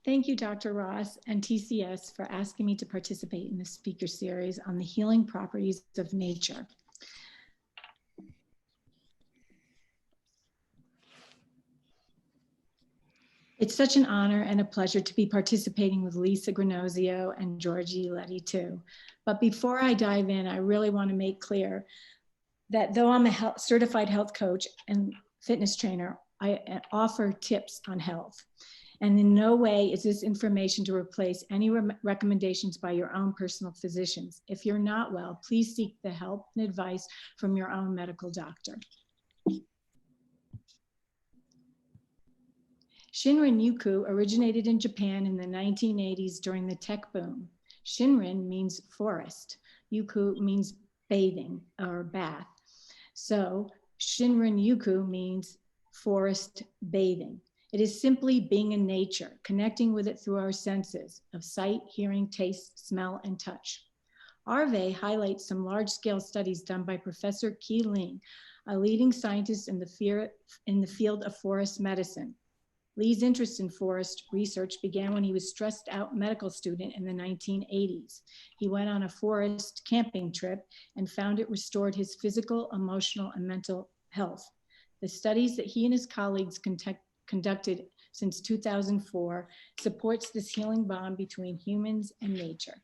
Thank you, Dr. Ross and TCS, for asking me to participate in this speaker series on the healing properties of nature. It's such an honor and a pleasure to be participating with Lisa Granozio and Georgie Letty too. But before I dive in, I really want to make clear that though I'm a certified health coach and fitness trainer, I offer tips on health. And in no way is this information to replace any recommendations by your own personal physicians. If you're not well, please seek the help and advice from your own medical doctor. Shinrin Yuku originated in Japan in the 1980s during the tech boom. Shinrin means forest. Yuku means bathing or bath. So Shinrin Yuku means forest bathing. It is simply being in nature, connecting with it through our senses of sight, hearing, taste, smell, and touch. Arve highlights some large-scale studies done by Professor Qi Ling, a leading scientist in the field of forest medicine. Lee's interest in forest research began when he was a stressed out medical student in the 1980s. He went on a forest camping trip and found it restored his physical, emotional, and mental health. The studies that he and his colleagues conducted since 2004 supports this healing bond between humans and nature.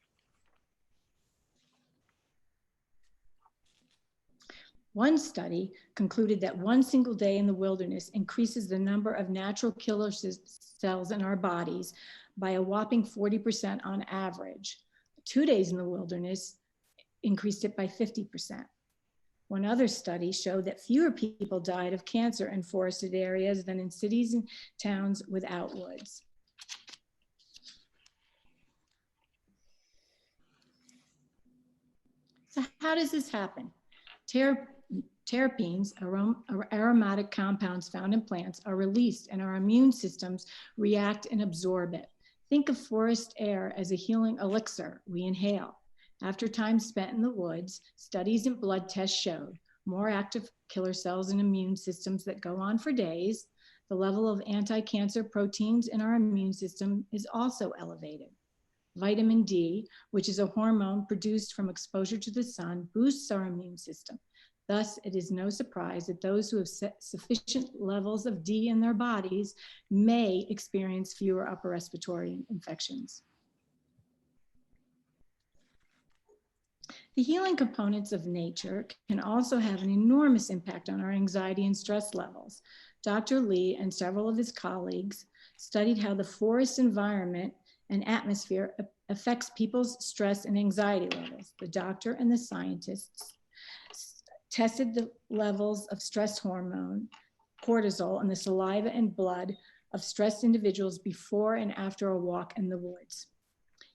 One study concluded that one single day in the wilderness increases the number of natural killer cells in our bodies by a whopping 40% on average. 2 days in the wilderness increased it by 50%. One other study showed that fewer people died of cancer in forested areas than in cities and towns without woods. So how does this happen? Terpenes, aromatic compounds found in plants, are released and our immune systems react and absorb it. Think of forest air as a healing elixir we inhale. After time spent in the woods, studies and blood tests showed more active killer cells and immune systems that go on for days. The level of anti-cancer proteins in our immune system is also elevated. Vitamin D, which is a hormone produced from exposure to the sun, boosts our immune system. Thus, it is no surprise that those who have sufficient levels of D in their bodies may experience fewer upper respiratory infections. The healing components of nature can also have an enormous impact on our anxiety and stress levels. Dr. Lee and several of his colleagues studied how the forest environment and atmosphere affects people's stress and anxiety levels. The doctor and the scientists tested the levels of stress hormone, cortisol, in the saliva and blood of stressed individuals before and after a walk in the woods.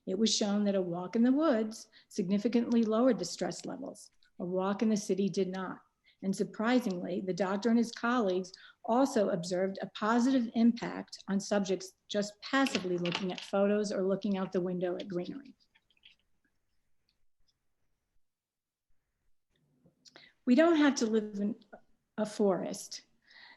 It was shown that a walk in the woods significantly lowered the stress levels. A walk in the city did not. And surprisingly, the doctor and his colleagues also observed a positive impact on subjects just passively looking at photos or looking out the window at greenery. We don't have to live in a forest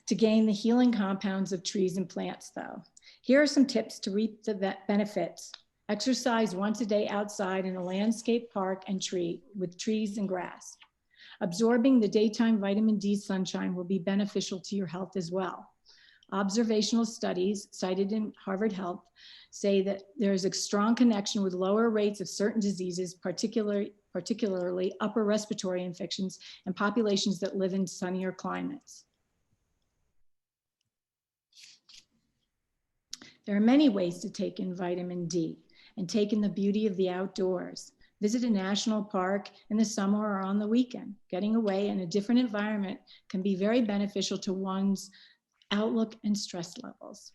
to gain the healing compounds of trees and plants, though. Here are some tips to reap the benefits. Exercise once a day outside in a landscape park and tree with trees and grass. Absorbing the daytime vitamin D sunshine will be beneficial to your health as well. Observational studies cited in Harvard Health say that there is a strong connection with lower rates of certain diseases, particularly upper respiratory infections and populations that live in sunnier climates. There are many ways to take in vitamin D and take in the beauty of the outdoors. Visit a national park in the summer or on the weekend. Getting away in a different environment can be very beneficial to one's outlook and stress levels.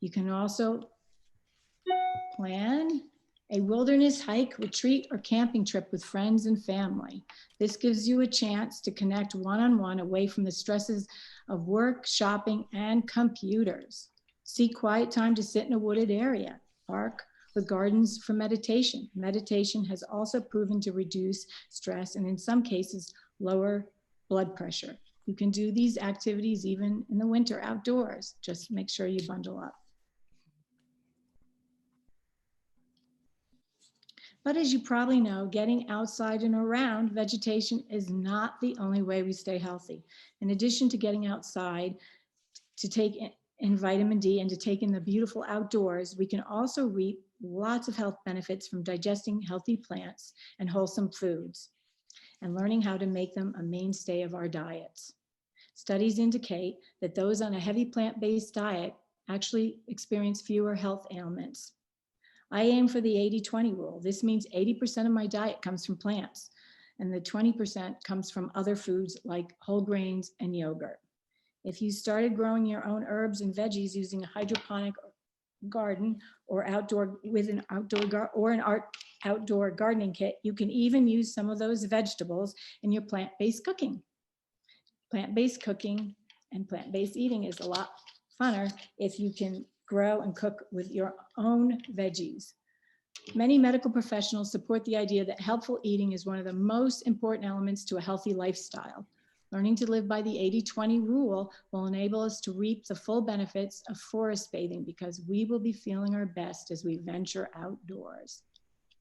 You can also plan a wilderness hike, retreat, or camping trip with friends and family. This gives you a chance to connect one-on-one away from the stresses of work, shopping, and computers. Seek quiet time to sit in a wooded area, park, with gardens for meditation. Meditation has also proven to reduce stress and in some cases, lower blood pressure. You can do these activities even in the winter outdoors. Just make sure you bundle up. But as you probably know, getting outside and around vegetation is not the only way we stay healthy. In addition to getting outside to take in vitamin D and to take in the beautiful outdoors, we can also reap lots of health benefits from digesting healthy plants and wholesome foods and learning how to make them a mainstay of our diets. Studies indicate that those on a heavy plant-based diet actually experience fewer health ailments. I aim for the 80-20 rule. This means 80% of my diet comes from plants, and the 20% comes from other foods like whole grains and yogurt. If you started growing your own herbs and veggies using a hydroponic garden or outdoor with an outdoor gardening kit, you can even use some of those vegetables in your plant-based cooking. Plant-based cooking and plant-based eating is a lot funner if you can grow and cook with your own veggies. Many medical professionals support the idea that healthful eating is one of the most important elements to a healthy lifestyle. Learning to live by the 80-20 rule will enable us to reap the full benefits of forest bathing because we will be feeling our best as we venture outdoors.